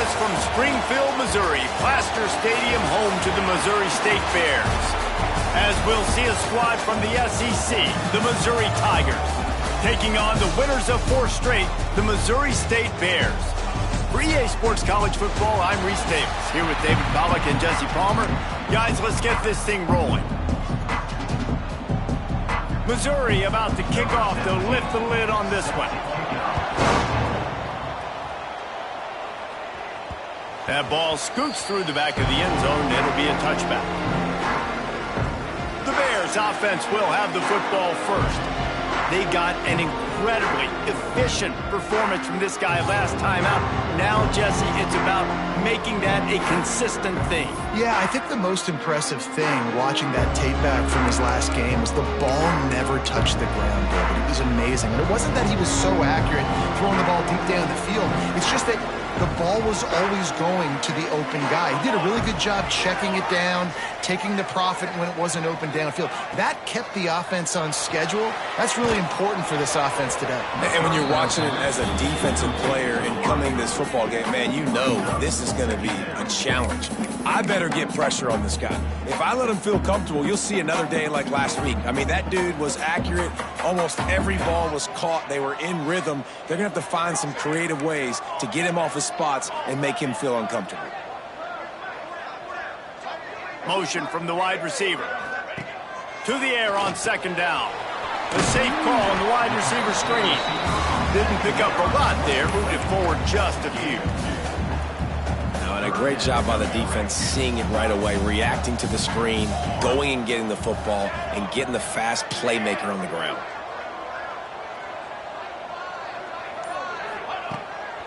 us from Springfield, Missouri, Plaster Stadium, home to the Missouri State Bears. As we'll see a squad from the SEC, the Missouri Tigers, taking on the winners of 4 straight, the Missouri State Bears. For EA Sports College Football, I'm Reese Davis, here with David Pollack and Jesse Palmer. Guys, let's get this thing rolling. Missouri about to kick off. They'll lift the lid on this one. That ball scoots through the back of the end zone, and it'll be a touchback. The Bears offense will have the football first. They got an incredibly efficient performance from this guy last time out. Now, Jesse, it's about making that a consistent thing. Yeah, I think the most impressive thing watching that tape back from his last game was the ball never touched the ground, David. It was amazing. And it wasn't that he was so accurate throwing the ball deep down the field. It's just that the ball was always going to the open guy. He did a really good job checking it down, taking the profit when it wasn't open downfield. That kept the offense on schedule. That's really important for this offense today. And when you're watching it as a defensive player and coming to this football game, man, you know this is going to be a challenge. I better get pressure on this guy. If I let him feel comfortable, you'll see another day like last week. I mean, that dude was accurate. Almost every ball was caught. They were in rhythm. They're going to have to find some creative ways to get him off his spots and make him feel uncomfortable. Motion from the wide receiver. To the air on second down. A safe call on the wide receiver screen. Didn't pick up a lot there. Moved it forward just a few. And a great job by the defense seeing it right away, reacting to the screen, going and getting the football, and getting the fast playmaker on the ground.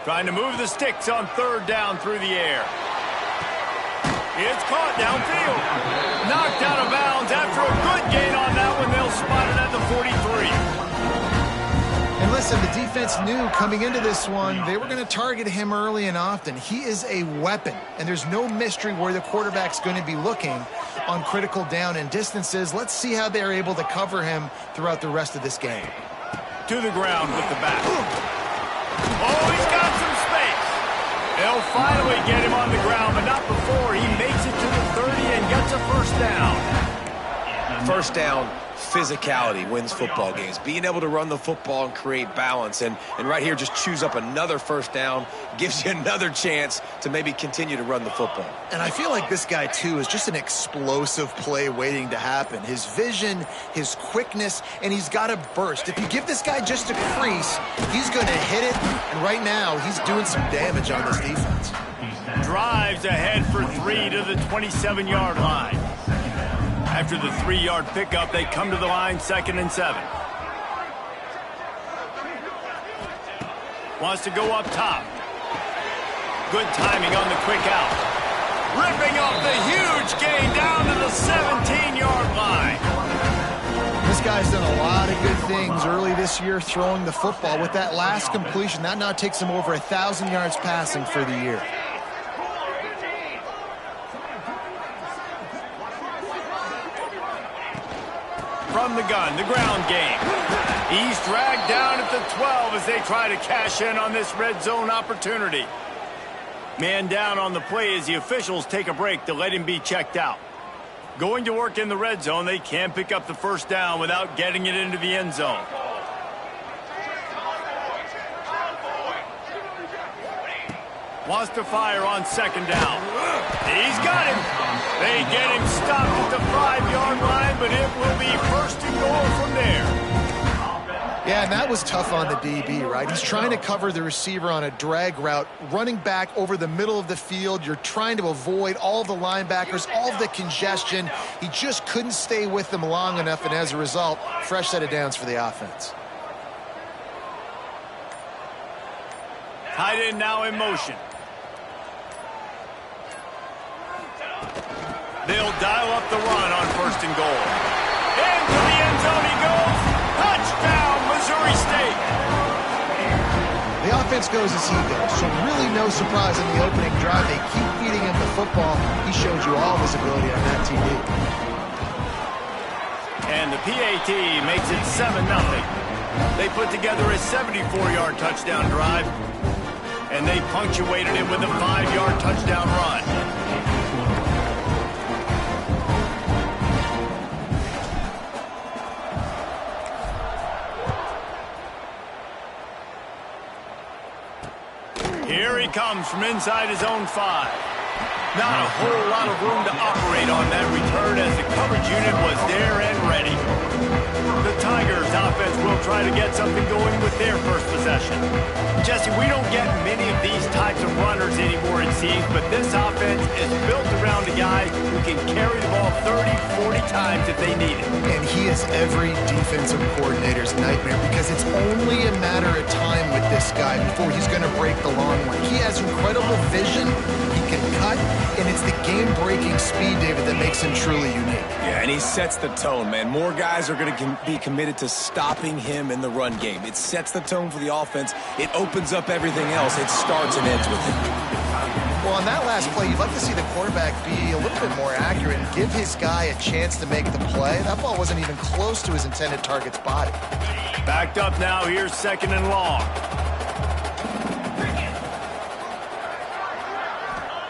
Trying to move the sticks on third down through the air. It's caught downfield. Knocked out of bounds after a good gain on that one. They'll spot it at the 43. And listen, the defense knew coming into this one, they were going to target him early and often. He is a weapon, and there's no mystery where the quarterback's going to be looking on critical down and distances. Let's see how they're able to cover him throughout the rest of this game. To the ground with the back. Oh, he's got some space. They'll finally get him on the ground, but not before he makes it to the 30 and gets a first down. First down, physicality wins football games. Being able to run the football and create balance. And right here, just choose up another first down, gives you another chance to maybe continue to run the football. And I feel like this guy, too, is just an explosive play waiting to happen. His vision, his quickness, and he's got a burst. If you give this guy just a crease, he's going to hit it. And right now, he's doing some damage on this defense. Drives ahead for 3 to the 27-yard line. After the 3-yard pickup, they come to the line, 2nd and 7. Wants to go up top. Good timing on the quick out. Ripping off the huge gain down to the 17-yard line. This guy's done a lot of good things early this year throwing the football. With that last completion, that now takes him over 1,000 yards passing for the year. From the gun, the ground game. He's dragged down at the 12 as they try to cash in on this red zone opportunity. Man down on the play as the officials take a break to let him be checked out. Going to work in the red zone, they can't pick up the first down without getting it into the end zone. Wants to fire on second down. He's got him. They get him stopped at the 5-yard line, but it will be first and goal from there. Yeah, and that was tough on the DB, right? He's trying to cover the receiver on a drag route, running back over the middle of the field. You're trying to avoid all the linebackers, all of the congestion. He just couldn't stay with them long enough, and as a result, fresh set of downs for the offense. Tight end now in motion. They'll dial up the run on first and goal. Into the end zone he goes. Touchdown, Missouri State. The offense goes as he goes, so really no surprise in the opening drive. They keep feeding him the football. He showed you all his ability on that TV. And the PAT makes it 7-0. They put together a 74-yard touchdown drive. and they punctuated it with a 5-yard touchdown run. Here he comes from inside his own 5. Not a whole lot of room to operate on that return as the coverage unit was there and ready. The Tigers offense will try to get something going with their first possession. Jesse, we don't get many of these types of runners anymore, it seems, but this offense is built around a guy who can carry the ball 30, 40 times if they need it. And he is every defensive coordinator's nightmare because it's only a matter of time with this guy before he's going to break the long one. He has incredible vision. He can cut, and it's the game-breaking speed, David, that makes him truly unique. Yeah, and he sets the tone, man. More guys are going to be committed to stopping him in the run game. It sets the tone for the offense. It opens up everything else. It starts and ends with him. Well, on that last play, you'd like to see the quarterback be a little bit more accurate and give his guy a chance to make the play. That ball wasn't even close to his intended target's body. Backed up now, here's 2nd and long.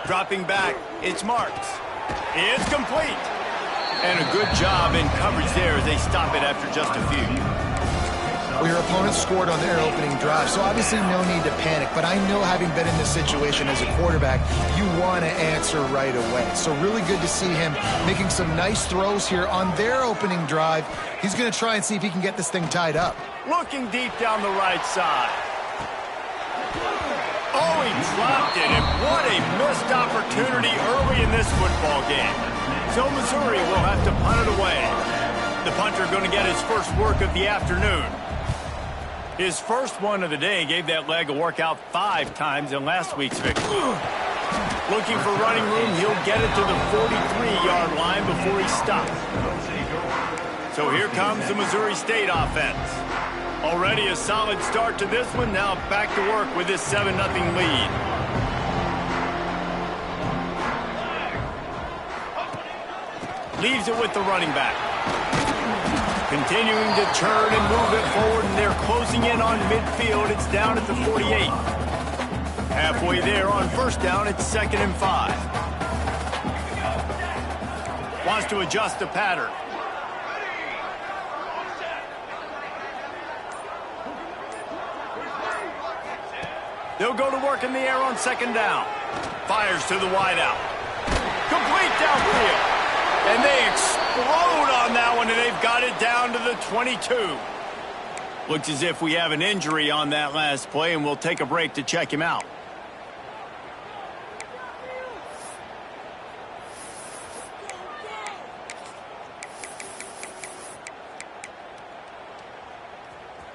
Dropping back, it's Marks. It's complete. And a good job in coverage there as they stop it after just a few. Well, your opponent scored on their opening drive, so obviously no need to panic. But I know, having been in this situation as a quarterback, you want to answer right away. So really good to see him making some nice throws here on their opening drive. He's going to try and see if he can get this thing tied up. Looking deep down the right side. Oh, he dropped it, and what a missed opportunity early in this football game. So Missouri will have to punt it away. The punter going to get his first work of the afternoon. His first one of the day gave that leg a workout 5 times in last week's victory. Looking for running room, he'll get it to the 43-yard line before he stops. So here comes the Missouri State offense. Already a solid start to this one. Now back to work with this 7-0 lead. Leaves it with the running back. Continuing to turn and move it forward, and they're closing in on midfield. It's down at the 48. Halfway there on 1st down, it's 2nd and 5. Wants to adjust the pattern. They'll go to work in the air on 2nd down. Fires to the wideout. Complete downfield. And they explode on that one, and they've got it down to the 22. Looks as if we have an injury on that last play, and we'll take a break to check him out.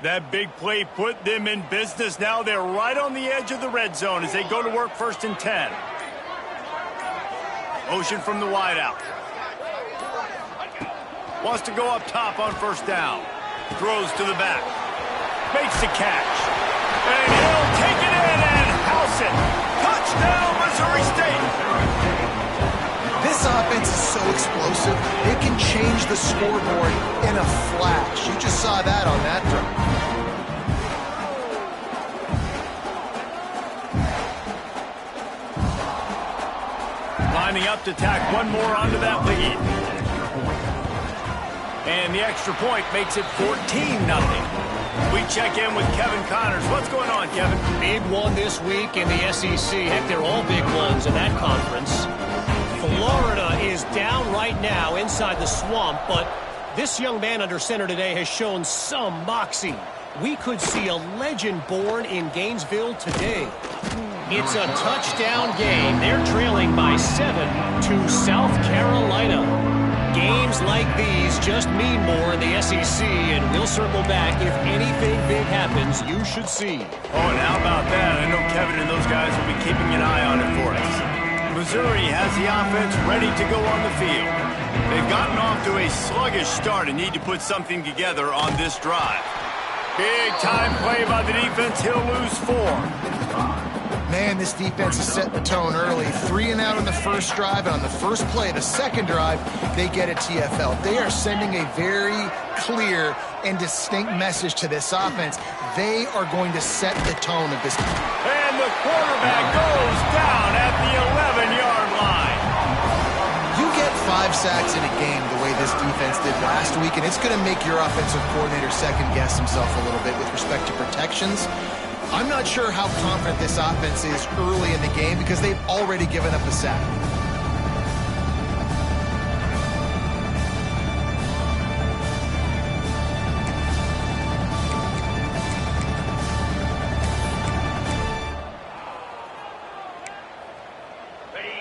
That big play put them in business. Now they're right on the edge of the red zone as they go to work 1st and 10. Motion from the wideout. Wants to go up top on 1st down. Throws to the back. Makes the catch. And he'll take it in and house it. Touchdown, Missouri State. This offense is so explosive, it can change the scoreboard in a flash. You just saw that on that drive. Lining up to tack one more onto that lead. And the extra point makes it 14-0. We check in with Kevin Connors. What's going on, Kevin? Big one this week in the SEC. Heck, they're all big ones in that conference. Florida is down right now inside the swamp, but this young man under center today has shown some moxie. We could see a legend born in Gainesville today. It's a touchdown game. They're trailing by 7 to South Carolina. Games like these just mean more in the SEC, and we'll circle back if anything big happens you should see. Oh, and how about that? I know Kevin and those guys will be keeping an eye on it for us. Missouri has the offense ready to go on the field. They've gotten off to a sluggish start and need to put something together on this drive. Big time play by the defense. He'll lose 4. Man, this defense is setting the tone early. 3 and out on the first drive, and on the first play, the second drive, they get a TFL. They are sending a very clear and distinct message to this offense. They are going to set the tone of this. And the quarterback goes down at the 11-yard line. You get 5 sacks in a game the way this defense did last week, and it's going to make your offensive coordinator second-guess himself a little bit with respect to protections. I'm not sure how confident this offense is early in the game because they've already given up a sack.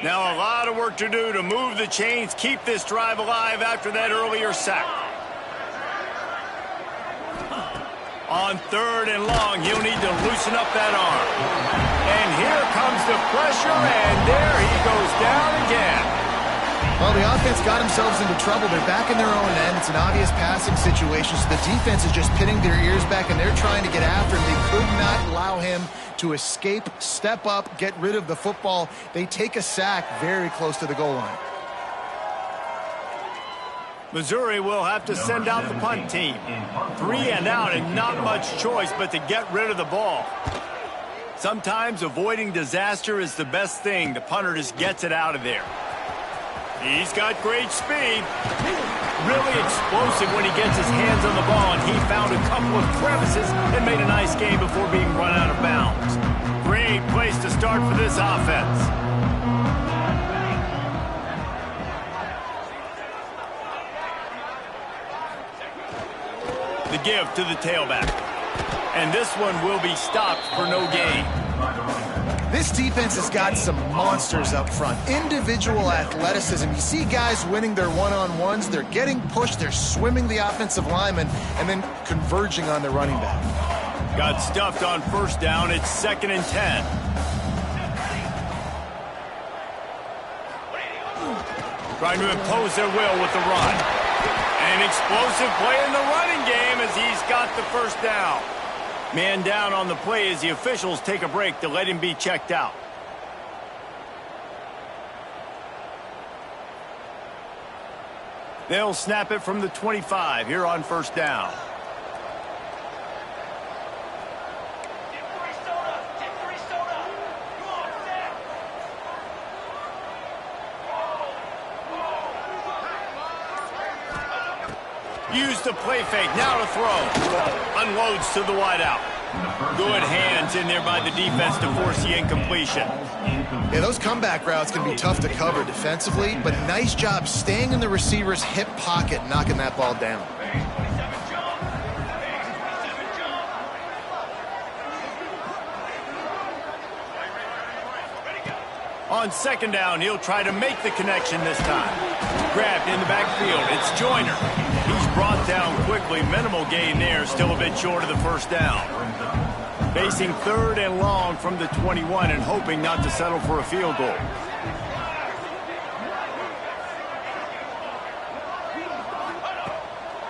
Now a lot of work to do to move the chains, keep this drive alive after that earlier sack. On 3rd and long, he'll need to loosen up that arm. And here comes the pressure, and there he goes down again. Well, the offense got themselves into trouble. They're back in their own end. It's an obvious passing situation, so the defense is just pinning their ears back, and they're trying to get after him. They could not allow him to escape, step up, get rid of the football. They take a sack very close to the goal line. Missouri will have to send out the punt team. 3 and out and not much choice but to get rid of the ball. Sometimes avoiding disaster is the best thing. The punter just gets it out of there. He's got great speed. Really explosive when he gets his hands on the ball, and he found a couple of crevices and made a nice game before being run out of bounds. Great place to start for this offense. The give to the tailback. And this one will be stopped for no gain. This defense has got some monsters up front. Individual athleticism. You see guys winning their one-on-ones. They're getting pushed. They're swimming the offensive lineman and then converging on the running back. Got stuffed on 1st down. It's 2nd and 10. Trying to impose their will with the run. An explosive play in the running game as he's got the 1st down. Man down on the play as the officials take a break to let him be checked out. They'll snap it from the 25 here on 1st down. Use the play fake, now to throw. Unloads to the wideout. Good hands in there by the defense to force the incompletion. Yeah, those comeback routes can be tough to cover defensively, but nice job staying in the receiver's hip pocket, knocking that ball down. On 2nd down, he'll try to make the connection this time. Grabbed in the backfield, it's Joyner. He's brought down quickly, minimal gain there, still a bit short of the 1st down. Facing 3rd and long from the 21 and hoping not to settle for a field goal.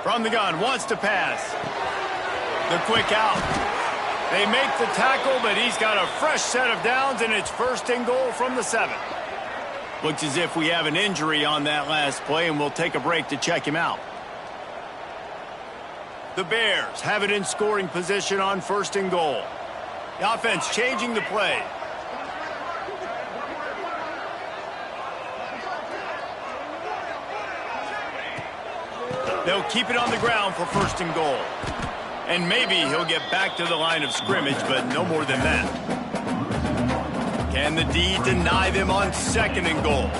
From the gun, wants to pass. The quick out. They make the tackle, but he's got a fresh set of downs, and it's 1st and goal from the 7. Looks as if we have an injury on that last play, and we'll take a break to check him out. The Bears have it in scoring position on 1st and goal. The offense changing the play. They'll keep it on the ground for 1st and goal. And maybe he'll get back to the line of scrimmage, but no more than that. Can the D deny them on 2nd and goal?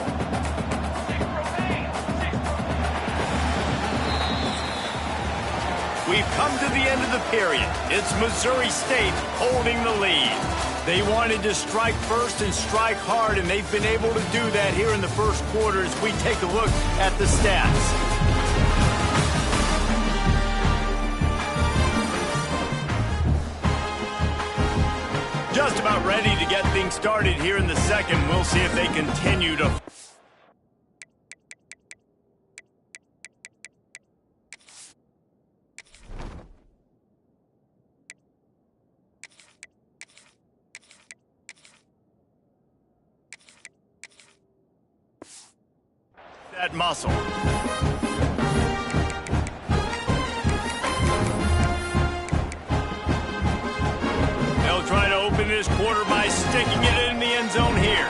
We've come to the end of the period. It's Missouri State holding the lead. They wanted to strike first and strike hard, and they've been able to do that here in the 1st quarter as we take a look at the stats. Just about ready to get things started here in the 2nd. We'll see if they continue to... that muscle. They'll try to open this quarter by sticking it in the end zone here.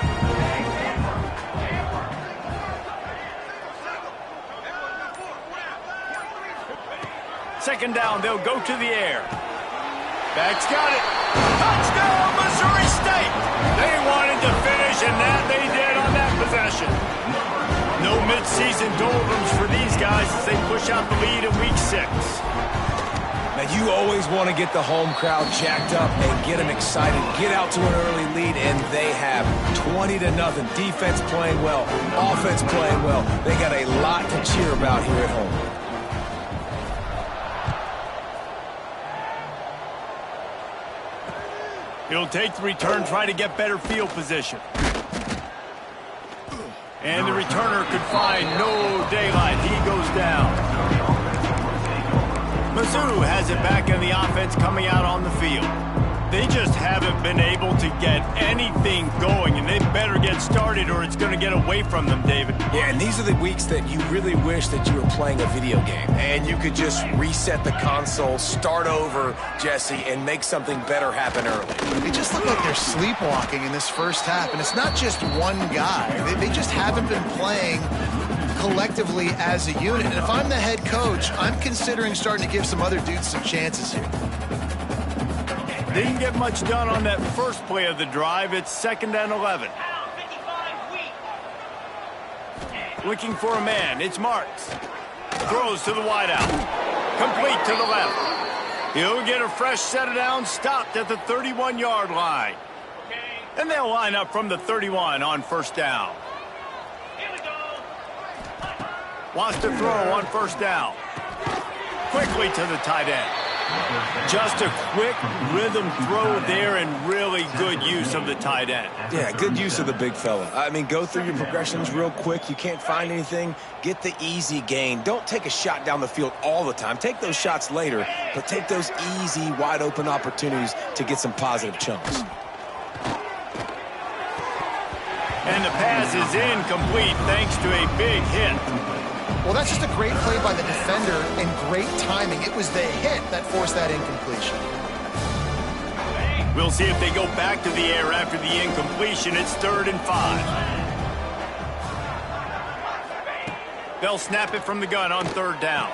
Second down, they'll go to the air. Back's got it. Touchdown, Missouri State! They wanted to finish, and that they did on that possession. No midseason doldrums for these guys as they push out the lead in Week 6. Now, you always want to get the home crowd jacked up and get them excited. Get out to an early lead, and they have 20-0. Defense playing well, offense playing well. They got a lot to cheer about here at home. He'll take the return, try to get better field position. And the returner could find no daylight. He goes down. Mizzou has it back in the offense coming out on the field. They just haven't been able to get anything going, and they better get started or it's going to get away from them, David. Yeah, and these are the weeks that you really wish that you were playing a video game and you could just reset the console, start over, Jesse, and make something better happen early. They just look like they're sleepwalking in this first half, and it's not just one guy. They just haven't been playing collectively as a unit. And if I'm the head coach, I'm considering starting to give some other dudes some chances here. Didn't get much done on that first play of the drive. It's 2nd and 11. Looking for a man. It's Marks. Throws to the wideout. Complete to the left. He'll get a fresh set of downs, stopped at the 31-yard line. And they'll line up from the 31 on first down. Wants to throw on first down. Quickly to the tight end. Just a quick rhythm throw there and really good use of the tight end. Yeah, good use of the big fella. I mean, go through your progressions real quick. You can't find anything. Get the easy gain. Don't take a shot down the field all the time. Take those shots later, but take those easy, wide-open opportunities to get some positive chunks. And the pass is incomplete thanks to a big hit. Well, that's just a great play by the defender and great timing. It was the hit that forced that incompletion. We'll see if they go back to the air after the incompletion. It's 3rd and 5. They'll snap it from the gun on 3rd down.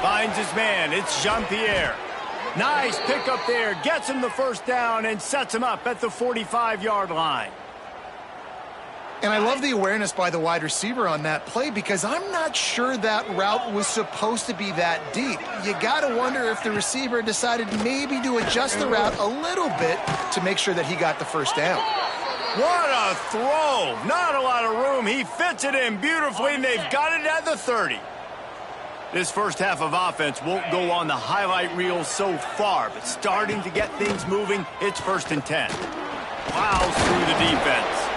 Finds his man. It's Jean-Pierre. Nice pickup there. Gets him the first down and sets him up at the 45-yard line. And I love the awareness by the wide receiver on that play because I'm not sure that route was supposed to be that deep. You got to wonder if the receiver decided maybe to adjust the route a little bit to make sure that he got the first down. What a throw. Not a lot of room. He fits it in beautifully, and they've got it at the 30. This first half of offense won't go on the highlight reel so far, but starting to get things moving, it's 1st and 10. Plows through the defense.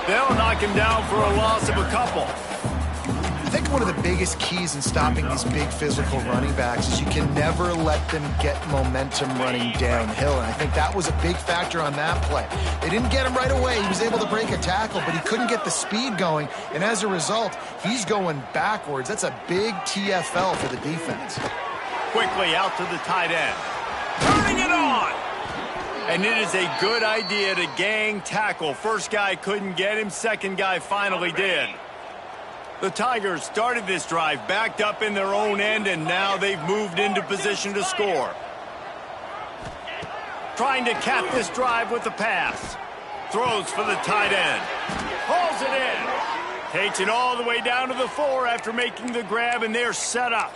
They'll knock him down for a loss of a couple. I think one of the biggest keys in stopping these big physical running backs is you can never let them get momentum running downhill. And I think that was a big factor on that play. They didn't get him right away. He was able to break a tackle, but he couldn't get the speed going. And as a result, he's going backwards. That's a big TFL for the defense. Quickly out to the tight end. Turning it on. And it is a good idea to gang tackle. First guy couldn't get him. Second guy finally did. The Tigers started this drive backed up in their own end, and now they've moved into position to score. Trying to cap this drive with the pass. Throws for the tight end. Hauls it in. Takes it all the way down to the 4 after making the grab, and they're set up.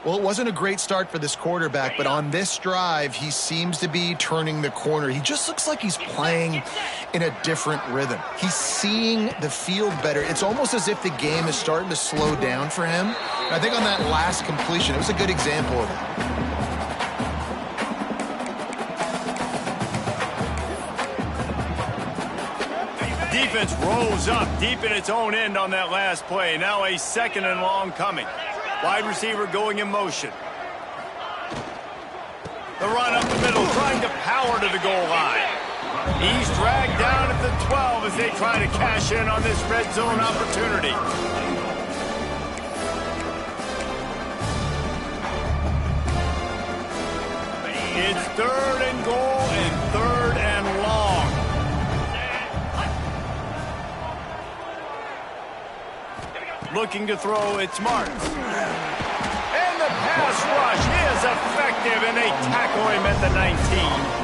Well, it wasn't a great start for this quarterback, but on this drive, he seems to be turning the corner. He just looks like he's playing in a different rhythm. He's seeing the field better. It's almost as if the game is starting to slow down for him. And I think on that last completion, it was a good example of that. Defense rolls up deep in its own end on that last play. Now a 2nd and long coming. Wide receiver going in motion. The run up the middle, trying to power to the goal line. He's dragged down at the 12 as they try to cash in on this red zone opportunity. It's 3rd and goal and 3rd and long. Looking to throw, it's Marks. And the pass rush is effective, and they tackle him at the 19.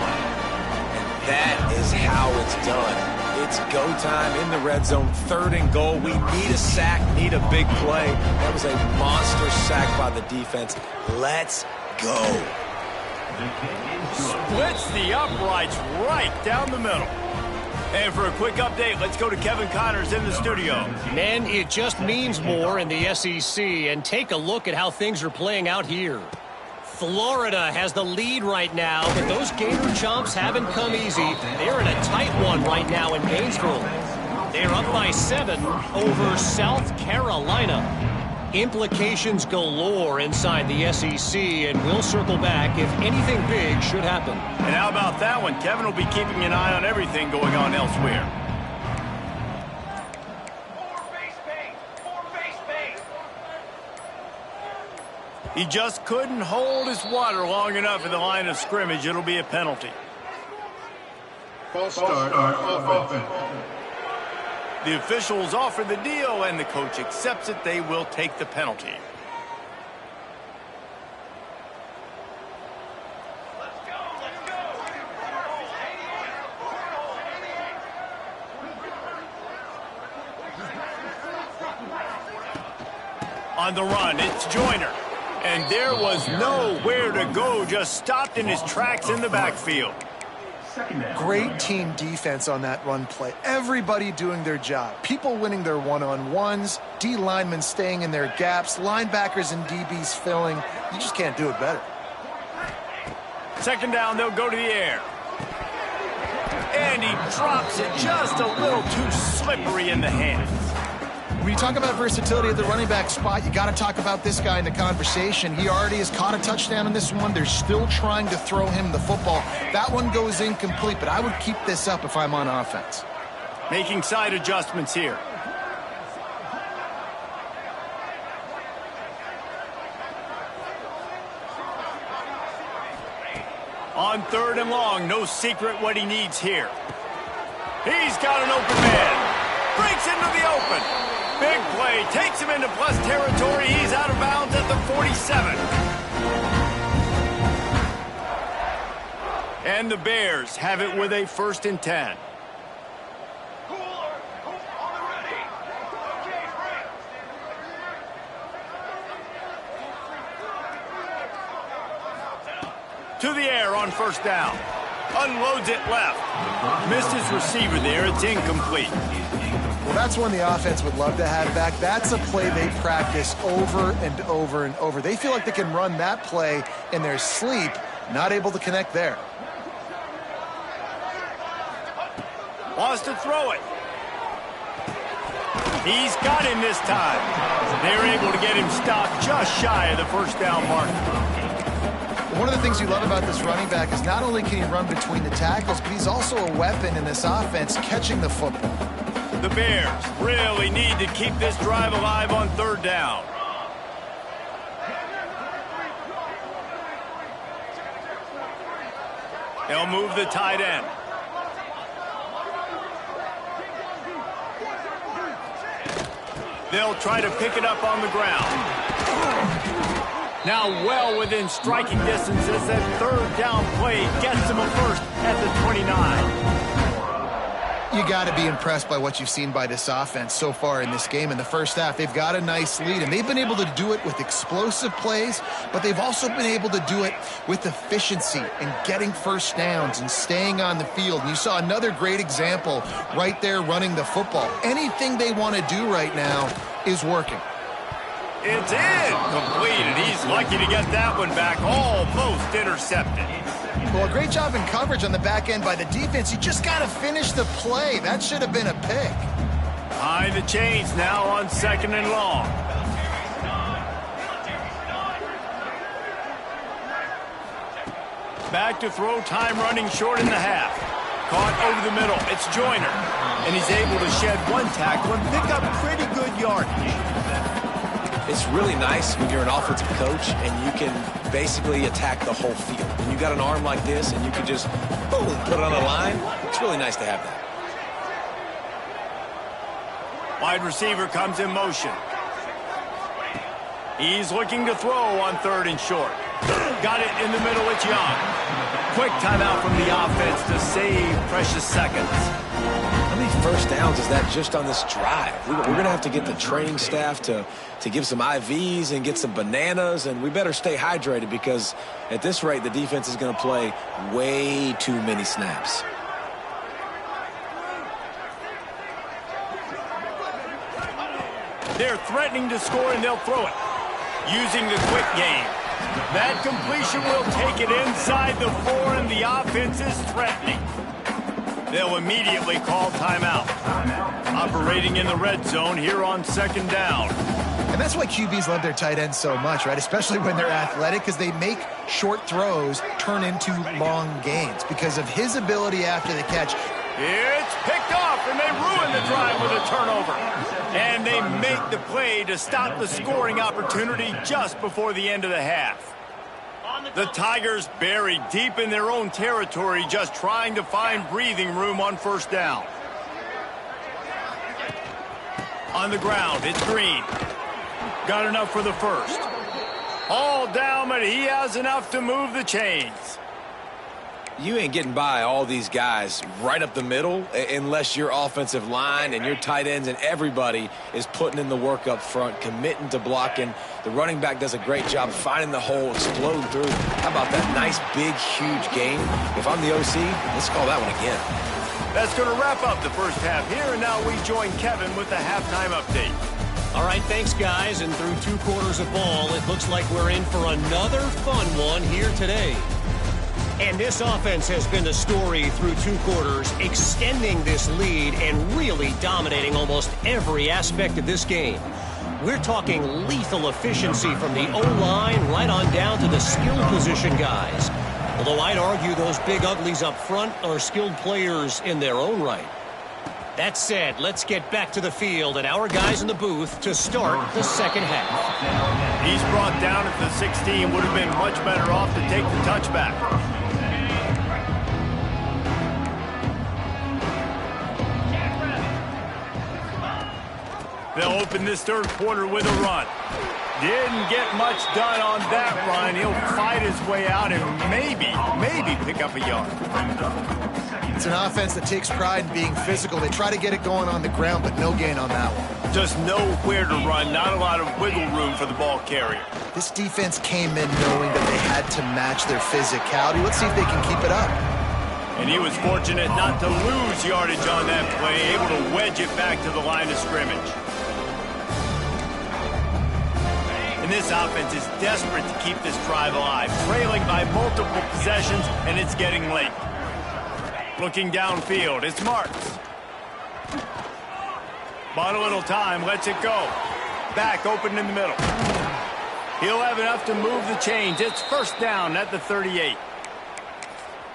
That is how it's done. It's go time in the red zone, 3rd and goal. We need a sack, need a big play. That was a monster sack by the defense. Let's go. Splits the uprights right down the middle. And for a quick update, let's go to Kevin Connors in the studio. Man, it just means more in the SEC, and take a look at how things are playing out here. Florida has the lead right now, but those Gator Chomps haven't come easy. They're in a tight one right now in Gainesville. They're up by 7 over South Carolina. Implications galore inside the SEC, and we'll circle back if anything big should happen. And how about that one? Kevin will be keeping an eye on everything going on elsewhere. He just couldn't hold his water long enough at the line of scrimmage. It'll be a penalty. False start on offense. The officials offer the deal, and the coach accepts it. They will take the penalty. On the run, it's Joyner. And there was nowhere to go, just stopped in his tracks in the backfield. Great team defense on that run play. Everybody doing their job. People winning their one-on-ones, D linemen staying in their gaps, linebackers and DBs filling. You just can't do it better. 2nd down, they'll go to the air. And he drops it just a little too slippery in the hands. When you talk about versatility at the running back spot, you got to talk about this guy in the conversation. He already has caught a touchdown in this one. They're still trying to throw him the football. That one goes incomplete, but I would keep this up if I'm on offense. Making side adjustments here. On 3rd and long, no secret what he needs here. He's got an open man. Breaks into the open. Big play, takes him into plus territory. He's out of bounds at the 47. And the Bears have it with a 1st and 10. To the air on 1st down. Unloads it left. Missed his receiver there. It's incomplete. Well, that's one the offense would love to have back. That's a play they practice over and over and over. They feel like they can run that play in their sleep, not able to connect there. Wants to throw it. He's got him this time. They're able to get him stopped just shy of the 1st down mark. One of the things you love about this running back is not only can he run between the tackles, but he's also a weapon in this offense catching the football. The Bears really need to keep this drive alive on 3rd down. They'll move the tight end. They'll try to pick it up on the ground. Now well within striking distance as that 3rd down play gets them a 1st at the 29. You got to be impressed by what you've seen by this offense so far in this game. In the 1st half, they've got a nice lead, and they've been able to do it with explosive plays, but they've also been able to do it with efficiency and getting 1st downs and staying on the field. And you saw another great example right there running the football. Anything they want to do right now is working. It's completed. He's lucky to get that one back, almost intercepted. Well, a great job in coverage on the back end by the defense. You just got to finish the play. That should have been a pick. Behind the chains now on 2nd and long. Back to throw, time running short in the half. Caught over the middle. It's Joyner. And he's able to shed one tackle and pick up pretty good yardage. It's really nice when you're an offensive coach and you can basically attack the whole field. When you got an arm like this and you can just, boom, put it on the line, it's really nice to have that. Wide receiver comes in motion. He's looking to throw on 3rd and short. Got it in the middle. It's Young. Quick timeout from the offense to save precious seconds. How many first downs is that just on this drive? We're going to have to get the training staff to give some IVs and get some bananas, and we better stay hydrated because at this rate, the defense is going to play way too many snaps. They're threatening to score, and they'll throw it. Using the quick game. That completion will take it inside the 4, and the offense is threatening. They'll immediately call timeout. Operating in the red zone here on 2nd down. And that's why QBs love their tight ends so much, right? Especially when they're athletic, because they make short throws turn into long gains because of his ability after the catch. It's picked off, and they ruin the drive with a turnover. And they make the play to stop the scoring opportunity just before the end of the half. The Tigers buried deep in their own territory, just trying to find breathing room on 1st down. On the ground, it's Green. Got enough for the 1st. All down, but he has enough to move the chains. You ain't getting by all these guys right up the middle unless your offensive line and your tight ends and everybody is putting in the work up front, committing to blocking. The running back does a great job finding the hole, exploding through. How about that nice, big, huge game? If I'm the OC, let's call that one again. That's going to wrap up the first half here, and now we join Kevin with the halftime update. All right, thanks, guys. And through 2 quarters of ball, it looks like we're in for another fun one here today. And this offense has been the story through 2 quarters, extending this lead and really dominating almost every aspect of this game. We're talking lethal efficiency from the O-line right on down to the skill position guys. Although I'd argue those big uglies up front are skilled players in their own right. That said, let's get back to the field and our guys in the booth to start the 2nd half. He's brought down at the 16. Would have been much better off to take the touchback. They'll open this 3rd quarter with a run. Didn't get much done on that run. He'll fight his way out and maybe pick up a yard. It's an offense that takes pride in being physical. They try to get it going on the ground, but no gain on that one. Just nowhere to run. Not a lot of wiggle room for the ball carrier. This defense came in knowing that they had to match their physicality. Let's see if they can keep it up. And he was fortunate not to lose yardage on that play, able to wedge it back to the line of scrimmage. And this offense is desperate to keep this drive alive, trailing by multiple possessions, and it's getting late. Looking downfield, it's Marks. Bought a little time, lets it go. Back open in the middle. He'll have enough to move the chains. It's 1st down at the 38.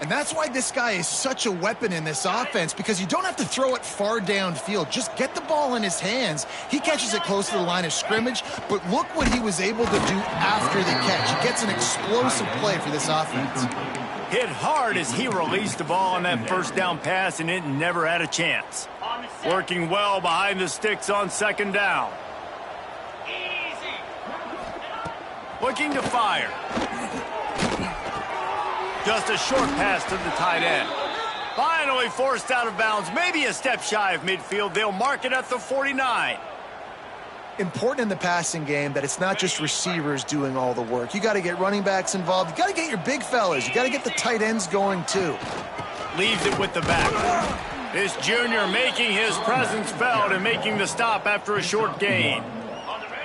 And that's why this guy is such a weapon in this offense, because you don't have to throw it far downfield. Just get the ball in his hands. He catches it close to the line of scrimmage, but look what he was able to do after the catch. He gets an explosive play for this offense. Hit hard as he released the ball on that 1st down pass, and it never had a chance. Working well behind the sticks on 2nd down. Looking to fire. Just a short pass to the tight end. Finally forced out of bounds, maybe a step shy of midfield. They'll mark it at the 49. Important in the passing game that it's not just receivers doing all the work. You got to get running backs involved. You got to get your big fellas. You got to get the tight ends going too. Leaves it with the back. This junior making his presence felt and making the stop after a short gain.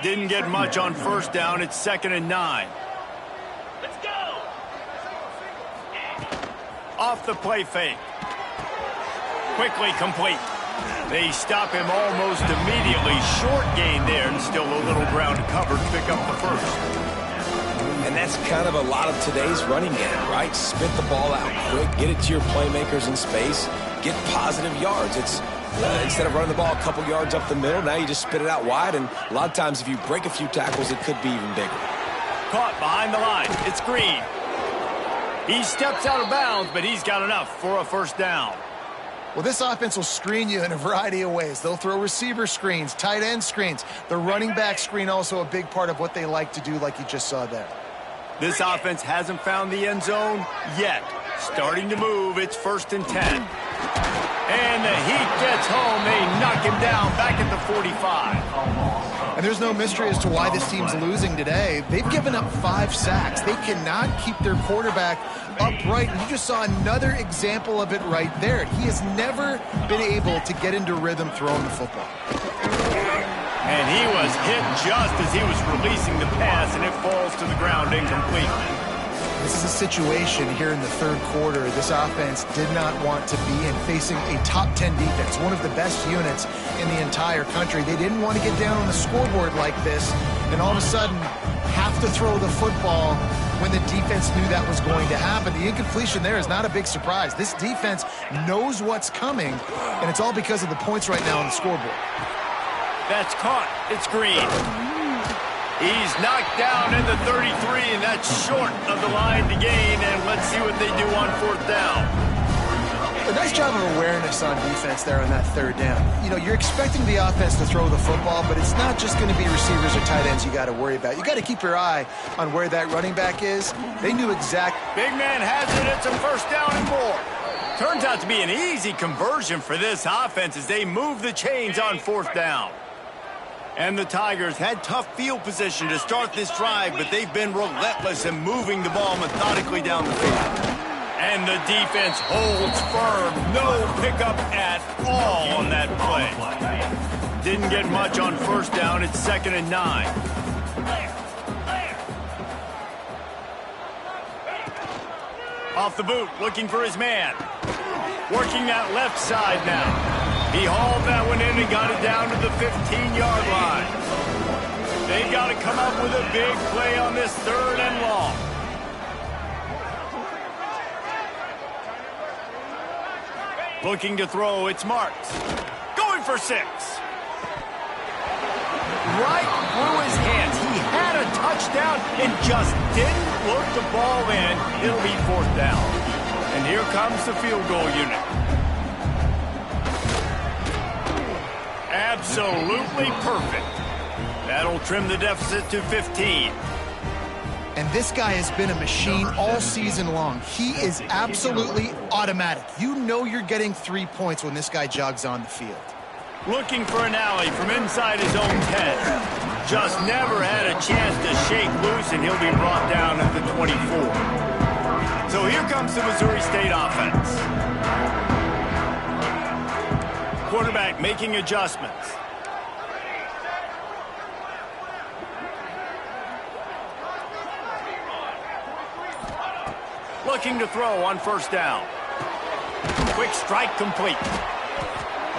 Didn't get much on 1st down. It's 2nd and 9. Off the play fake. Quickly complete. They stop him almost immediately. Short gain there, and still a little ground to cover to pick up the 1st. And that's kind of a lot of today's running game, right? Spit the ball out quick, get it to your playmakers in space, get positive yards. It's instead of running the ball a couple yards up the middle, now you just spit it out wide, and a lot of times if you break a few tackles, it could be even bigger. Caught behind the line. It's Green. He steps out of bounds, but he's got enough for a first down. Well, this offense will screen you in a variety of ways. They'll throw receiver screens, tight end screens. The running back screen also a big part of what they like to do, like you just saw there. This offense hasn't found the end zone yet. Starting to move, it's 1st and 10. And the Heat gets home. They knock him down back at the 45. And there's no mystery as to why this team's losing today. They've given up 5 sacks. They cannot keep their quarterback upright. And you just saw another example of it right there. He has never been able to get into rhythm throwing the football. And he was hit just as he was releasing the pass, and it falls to the ground incomplete. This is a situation here in the third quarter this offense did not want to be in, facing a top 10 defense, one of the best units in the entire country. They didn't want to get down on the scoreboard like this and all of a sudden have to throw the football when the defense knew that was going to happen. The incompletion there is not a big surprise. This defense knows what's coming, and it's all because of the points right now on the scoreboard. That's caught. It's Green. He's knocked down in the 33, and that's short of the line to gain, and let's see what they do on 4th down. A nice job of awareness on defense there on that 3rd down. You know, you're expecting the offense to throw the football, but it's not just going to be receivers or tight ends you got to worry about. You got to keep your eye on where that running back is. They knew exactly. Big man has it. It's a 1st down and more. Turns out to be an easy conversion for this offense as they move the chains on 4th down. And the Tigers had tough field position to start this drive, but they've been relentless in moving the ball methodically down the field. And the defense holds firm. No pickup at all on that play. Didn't get much on 1st down. It's 2nd and 9. Off the boot, looking for his man. Working that left side now. He hauled that one in and got it down to the 15-yard line. They've got to come up with a big play on this 3rd and long. Looking to throw, it's Marks. Going for 6. Right through his hands. He had a touchdown and just didn't look the ball in. It'll be 4th down. And here comes the field goal unit. Absolutely perfect. That'll trim the deficit to 15. And this guy has been a machine all season long. He is absolutely automatic. You know you're getting 3 points when this guy jogs on the field. Looking for an alley from inside his own 10. Just never had a chance to shake loose, and he'll be brought down at the 24. So here comes the Missouri State offense. Quarterback making adjustments. Looking to throw on 1st down. Quick strike complete.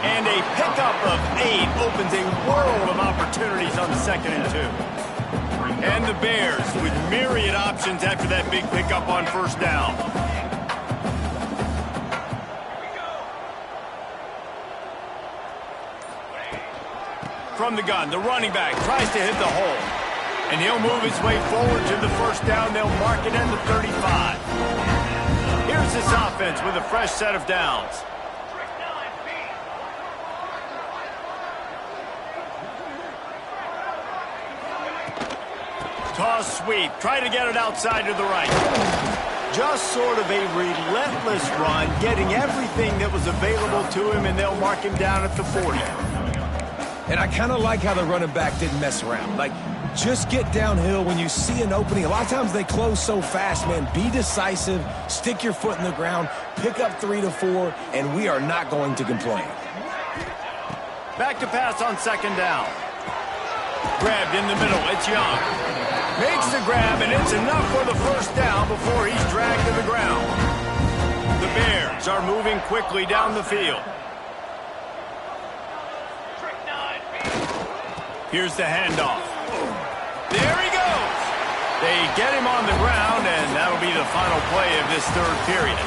And a pickup of 8 opens a world of opportunities on 2nd and 2. And the Bears with myriad options after that big pickup on 1st down. From the gun, the running back tries to hit the hole. And he'll move his way forward to the 1st down. They'll mark it in the 35. Here's this offense with a fresh set of downs. Toss sweep. Try to get it outside to the right. Just sort of a relentless run, getting everything that was available to him, and they'll mark him down at the 40. And I kind of like how the running back didn't mess around. Like, just get downhill when you see an opening. A lot of times they close so fast, man. Be decisive, stick your foot in the ground, pick up 3 to 4, and we are not going to complain. Back to pass on 2nd down. Grabbed in the middle, it's Young. Makes the grab, and it's enough for the 1st down before he's dragged to the ground. The Bears are moving quickly down the field. Here's the handoff. There he goes. They get him on the ground, and that'll be the final play of this third period.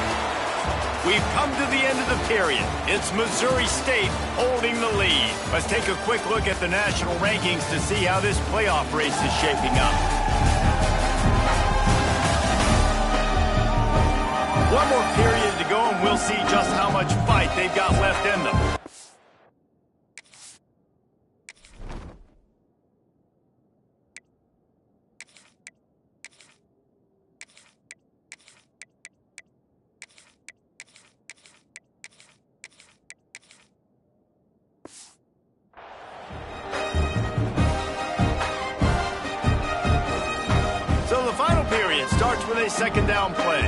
We've come to the end of the period. It's Missouri State holding the lead. Let's take a quick look at the national rankings to see how this playoff race is shaping up. One more period to go, and we'll see just how much fight they've got left in them. So the final period starts with a second down play.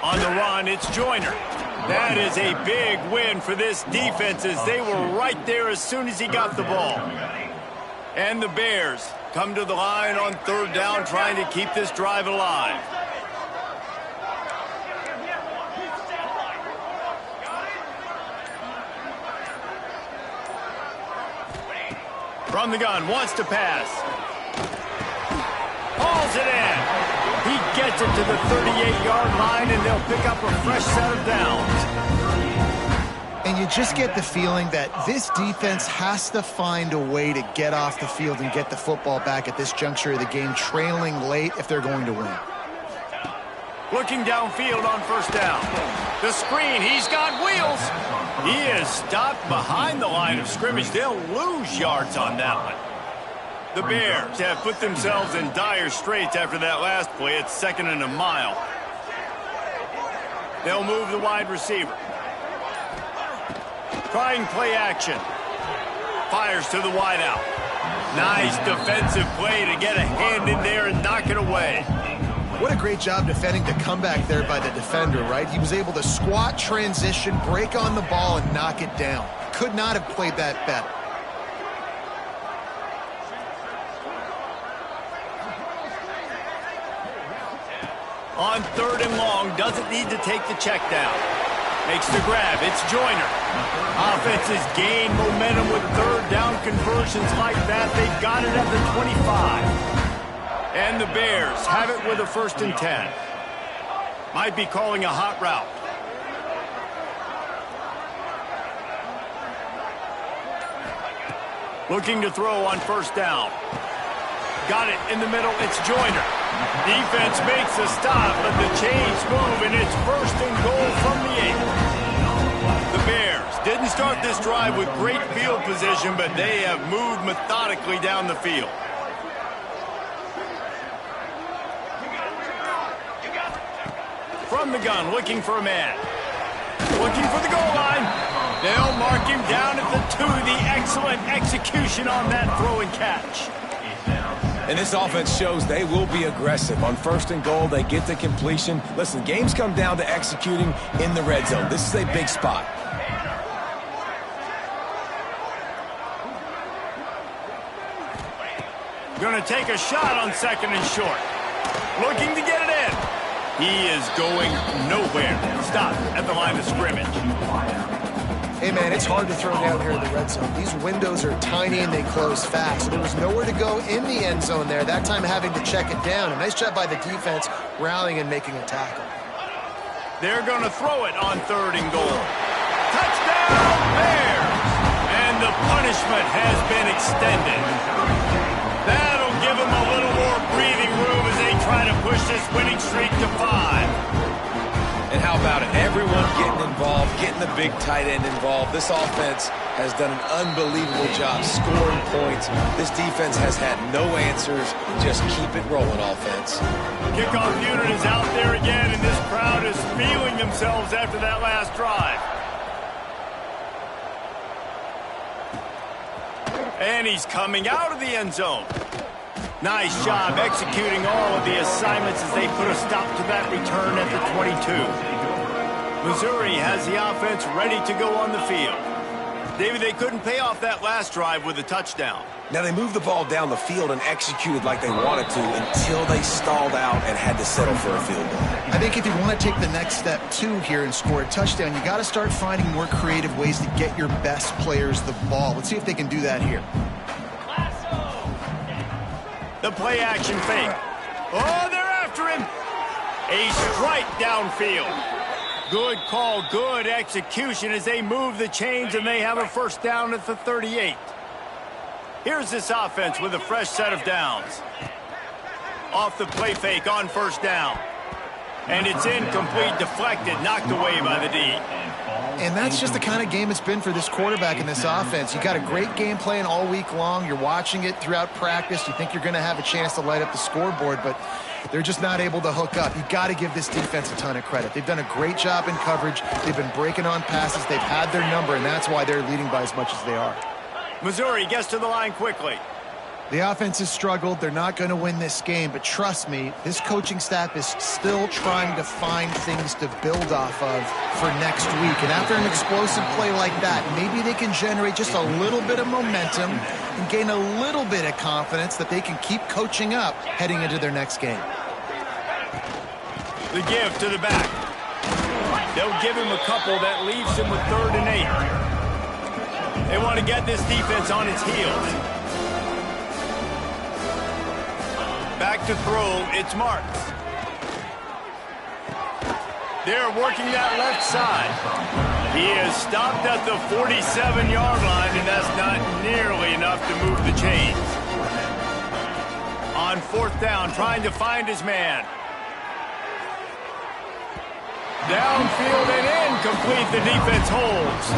On the run, it's Joyner. That is a big win for this defense as they were right there as soon as he got the ball. And the Bears come to the line on third down trying to keep this drive alive. From the gun, wants to pass. Hauls it in. He gets it to the 38-yard line, and they'll pick up a fresh set of downs. And you just get the feeling that this defense has to find a way to get off the field and get the football back at this juncture of the game, trailing late if they're going to win. Looking downfield on first down. The screen, he's got wheels. He is stopped behind the line of scrimmage. They'll lose yards on that one. The Bears have put themselves in dire straits after that last play. It's 2nd and a mile. They'll move the wide receiver. Trying play action. Fires to the wideout. Nice defensive play to get a hand in there and knock it away. What a great job defending the comeback there by the defender, right? He was able to squat, transition, break on the ball, and knock it down. Could not have played that better. On third and long, doesn't need to take the check down. Makes the grab, it's Joyner. Offenses gain momentum with third down conversions like that. They've got it at the 25. And the Bears have it with a 1st and 10. Might be calling a hot route. Looking to throw on first down. Got it in the middle, it's Joyner. Defense makes a stop, but the chains move, and it's 1st and goal from the 8. The Bears didn't start this drive with great field position, but they have moved methodically down the field. From the gun, looking for a man. Looking for the goal line. They'll mark him down at the 2. The excellent execution on that throw and catch. And this offense shows they will be aggressive. On 1st and goal, they get the completion. Listen, games come down to executing in the red zone. This is a big spot. Going to take a shot on 2nd and short. Looking to get it in. He is going nowhere. Stop at the line of scrimmage. Hey, man, it's hard to throw down here in the red zone. These windows are tiny and they close fast. So there was nowhere to go in the end zone there. That time having to check it down. A nice job by the defense rallying and making a tackle. They're going to throw it on 3rd and goal. Touchdown, Bears! And the punishment has been extended. That'll give them a little more breathing room as they try to push this winning streak to 5. And how about it? Everyone getting involved, getting the big tight end involved. This offense has done an unbelievable job scoring points. This defense has had no answers. Just keep it rolling, offense. Kickoff unit is out there again, and this crowd is feeling themselves after that last drive. And he's coming out of the end zone. Nice job executing all of the assignments as they put a stop to that return at the 22. Missouri has the offense ready to go on the field. David, they couldn't pay off that last drive with a touchdown. Now, they moved the ball down the field and executed like they wanted to until they stalled out and had to settle for a field goal. I think if you want to take the next step, too, here and score a touchdown, you got to start finding more creative ways to get your best players the ball. Let's see if they can do that here. The play-action fake. Oh, they're after him. A strike downfield. Good call, good execution as they move the chains, and they have a first down at the 38. Here's this offense with a fresh set of downs. Off the play fake on first down. And it's incomplete, deflected, knocked away by the D. And that's just the kind of game it's been for this quarterback in this offense. You got a great game plan all week long. You're watching it throughout practice. You think you're going to have a chance to light up the scoreboard, but they're just not able to hook up. You got to give this defense a ton of credit. They've done a great job in coverage. They've been breaking on passes. They've had their number, and that's why they're leading by as much as they are. Missouri gets to the line quickly. The offense has struggled. They're not going to win this game, but trust me, this coaching staff is still trying to find things to build off of for next week. And after an explosive play like that, maybe they can generate just a little bit of momentum and gain a little bit of confidence that they can keep coaching up heading into their next game. The give to the back. They'll give him a couple that leaves him with 3rd and 8. They want to get this defense on its heels. Back to throw, it's Marks. They're working that left side. He is stopped at the 47-yard line, and that's not nearly enough to move the chains. On 4th down, trying to find his man. Downfield and incomplete, the defense holds.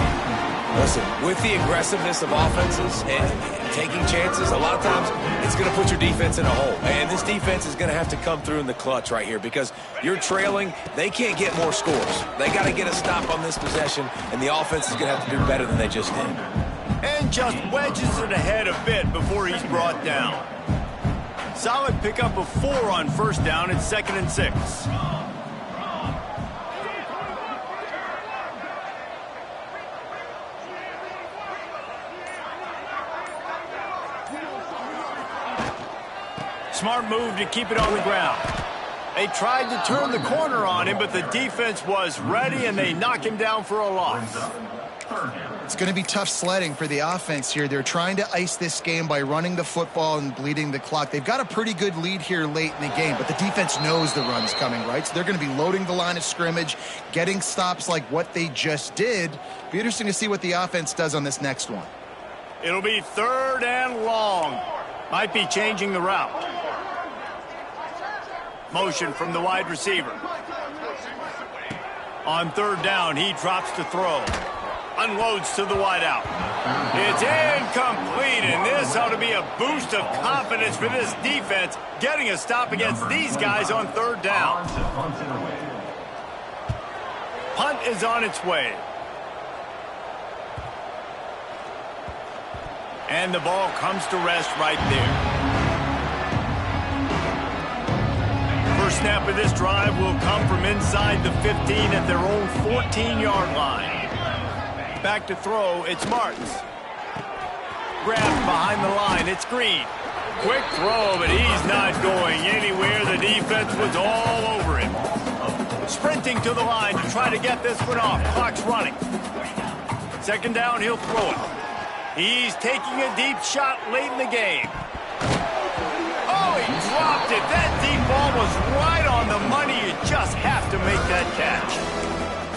Listen, with the aggressiveness of offenses and taking chances, a lot of times it's going to put your defense in a hole. And this defense is going to have to come through in the clutch right here because you're trailing. They can't get more scores. They got to get a stop on this possession, and the offense is going to have to do better than they just did. And just wedges it ahead a bit before he's brought down. Solid pickup of 4 on first down. It's 2nd and 6. Smart move to keep it on the ground. They tried to turn the corner on him, but the defense was ready, and they knock him down for a loss. It's going to be tough sledding for the offense here. They're trying to ice this game by running the football and bleeding the clock. They've got a pretty good lead here late in the game, but the defense knows the run's coming, right? So they're going to be loading the line of scrimmage, getting stops like what they just did. Be interesting to see what the offense does on this next one. It'll be 3rd and long. Might be changing the route. Motion from the wide receiver. On 3rd down, he drops to throw. Unloads to the wideout. It's incomplete, and this ought to be a boost of confidence for this defense, getting a stop against these guys on 3rd down. Punt is on its way. And the ball comes to rest right there. First snap of this drive will come from inside the 15 at their own 14-yard line. Back to throw, it's Martins. Grabbed behind the line, it's Green. Quick throw, but he's not going anywhere. The defense was all over him. Sprinting to the line to try to get this one off. Clock's running. 2nd down, he'll throw it. He's taking a deep shot late in the game. Oh, he dropped it. That deep ball was right on the money. You just have to make that catch.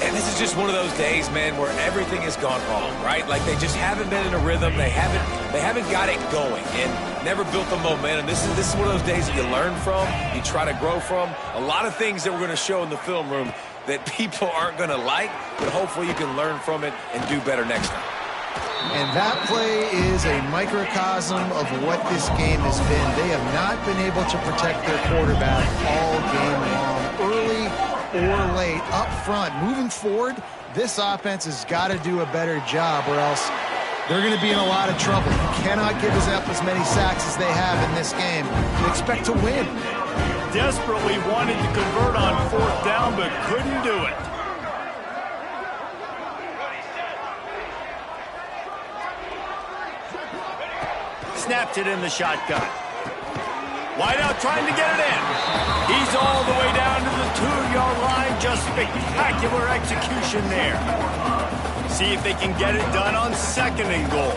And this is just one of those days, man, where everything has gone wrong, right? Like they just haven't been in a rhythm. They haven't got it going and never built the momentum. This is one of those days that you learn from, you try to grow from. A lot of things that we're going to show in the film room that people aren't going to like, but hopefully you can learn from it and do better next time. And that play is a microcosm of what this game has been. They have not been able to protect their quarterback all game long, early or late, up front. Moving forward, this offense has got to do a better job or else they're going to be in a lot of trouble. You cannot give up as many sacks as they have in this game and expect to win. Desperately wanted to convert on 4th down, but couldn't do it. snaps it in the shotgun. Wideout trying to get it in. He's all the way down to the 2-yard line. Just spectacular execution there. See if they can get it done on 2nd and goal.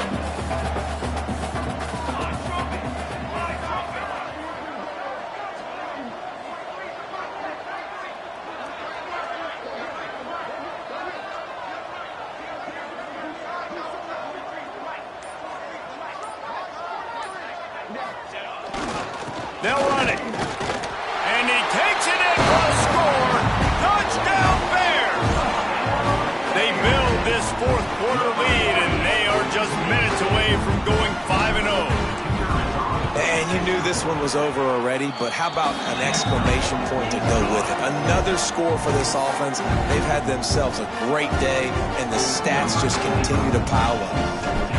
They'll run it. And he takes it in for a score. Touchdown Bears! They build this 4th quarter lead, and they are just minutes away from going 5-0. And you knew this one was over already, but how about an exclamation point to go with it? Another score for this offense. They've had themselves a great day, and the stats just continue to pile up.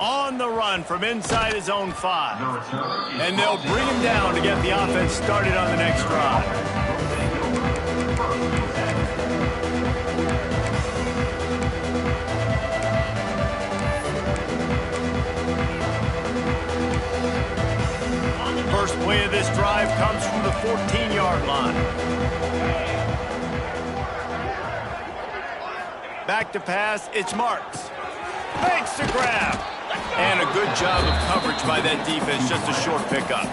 On the run from inside his own 5. And they'll bring him down to get the offense started on the next drive. First play of this drive comes from the 14-yard line. Back to pass, it's Marks. Makes the grab. And a good job of coverage by that defense, just a short pickup.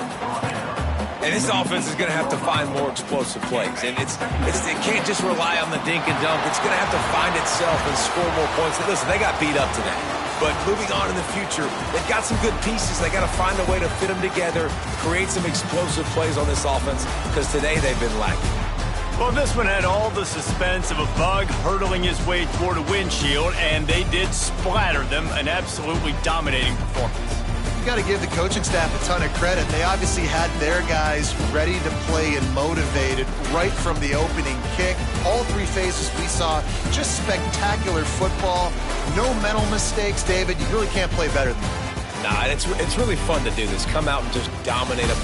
And this offense is going to have to find more explosive plays. And it can't just rely on the dink and dunk. It's going to have to find itself and score more points. And listen, they got beat up today. But moving on in the future, they've got some good pieces. They got to find a way to fit them together, create some explosive plays on this offense, because today they've been lacking. Well, this one had all the suspense of a bug hurtling his way toward a windshield, and they did splatter them. An absolutely dominating performance. You got to give the coaching staff a ton of credit. They obviously had their guys ready to play and motivated right from the opening kick. All 3 phases we saw, just spectacular football. No mental mistakes, David. You really can't play better than that. Nah, it's really fun to do this. Come out and just dominate a